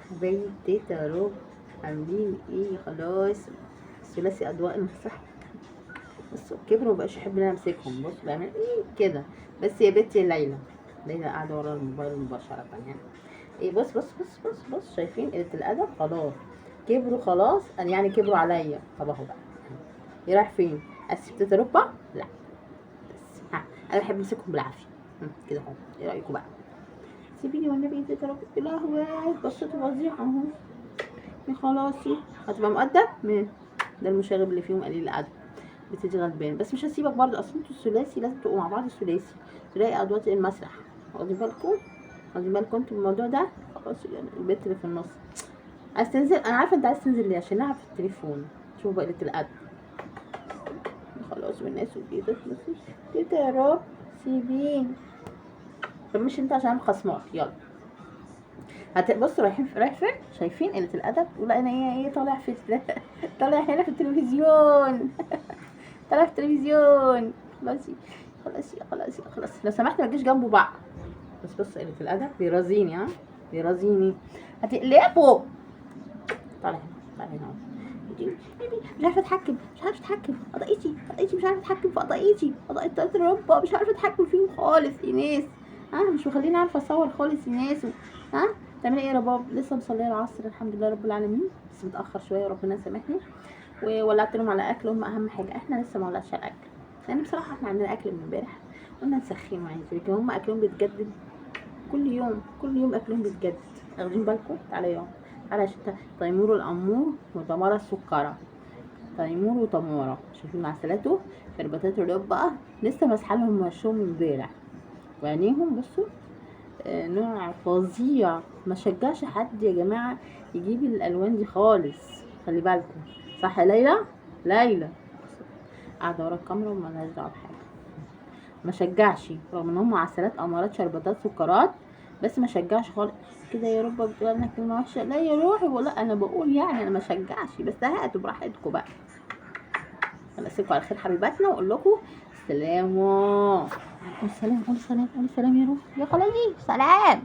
حبايب تيتا روب، عاملين ايه؟ خلاص ثلاثي اضواء المسرح بصوا كبروا مبقاش يحب ان انا امسكهم. بص بعمل ايه كده. بس يا بنتي ليلى قاعده ورا الموبايل مباشره يعني. ايه بص شايفين قله الادب؟ خلاص كبروا خلاص، انا يعني كبروا عليا. طب اهو بقى رايح فين؟ اسف تيتا ربع؟ لا بس انا بحب امسكهم بالعافيه كده اهو. ايه رايكم بقى؟ سيبيني والنبي تيتا ربع. يا لهوي بصته فظيعه اهو. خلاصي هتبقى مؤدب من ده المشاغب اللي فيهم قليل الادب. بتيجي غلبان بس مش هسيبك برضه، اصل انتوا الثلاثي لازم تبقوا مع بعض. الثلاثي تلاقي ادوات المسرح. واخدين بالكم انتوا من الموضوع ده. خلاص يعني البنت اللي في النص عايز تنزل، انا عارفه انت عايز تنزل ليه، عشان نلعب في التليفون. شوفوا بقى قله الادب. خلاص والناس وكده. تيتا يا رب سيبين. طب مش انت عشان خصمات. يلا بصوا رايح فين؟ شايفين قله الادب؟ ولا انا ايه طالع في طالع هنا في التلفزيون. طالع في التلفزيون. خلاص لو سمحت ما تجيش جنبه بقى. بص قله الادب بيرازيني. بيرازيني. هتقلبه. طالع هنا مش عارفه اتحكم. قضيتي مش عارفه اتحكم في قضيتي ربا. مش عارفه اتحكم فيهم خالص يا ناس. مش مخليني عارفه اصور خالص يا ناس. تعملي ايه يا رباب؟ لسه مصليه العصر الحمد لله رب العالمين، بس متاخر شويه ربنا يسامحني. وولعت لهم على اكلهم اهم حاجه. احنا لسه ما ولعتش على الاكل لان بصراحه احنا عندنا اكل من امبارح قلنا نسخنه عادي، لكن هم اكلهم بيتجدد كل يوم اكلهم بيتجدد. واخدين بالكم؟ تعالى يوم تعالى يا شتا. تيمور الامور وتمارة السكره. تيمور وتمارة شوفوا معسلاته شربتات الرب بقى لسه ماسحه لهم وشهم امبارح وعينيهم. بصوا نوع فظيع. ما شجعش حد يا جماعه يجيب الالوان دي خالص. خلي بالكم صح يا ليلى قاعده ورا الكاميرا ومالهاش دعوه بحاجه. ما شجعش رغم ان هم عسلات امارات شربتات سكرات، بس ما شجعش خالص. كده يا رب بتقول لنا كلمه وحشه؟ لا يا روحي والله انا بقول يعني انا ما شجعش، بس هاتوا براحتكم بقى. انا اسيبكم على خير حبيباتنا واقول لكم سلام. قولي سلام يا روح يا خلاصي سلام.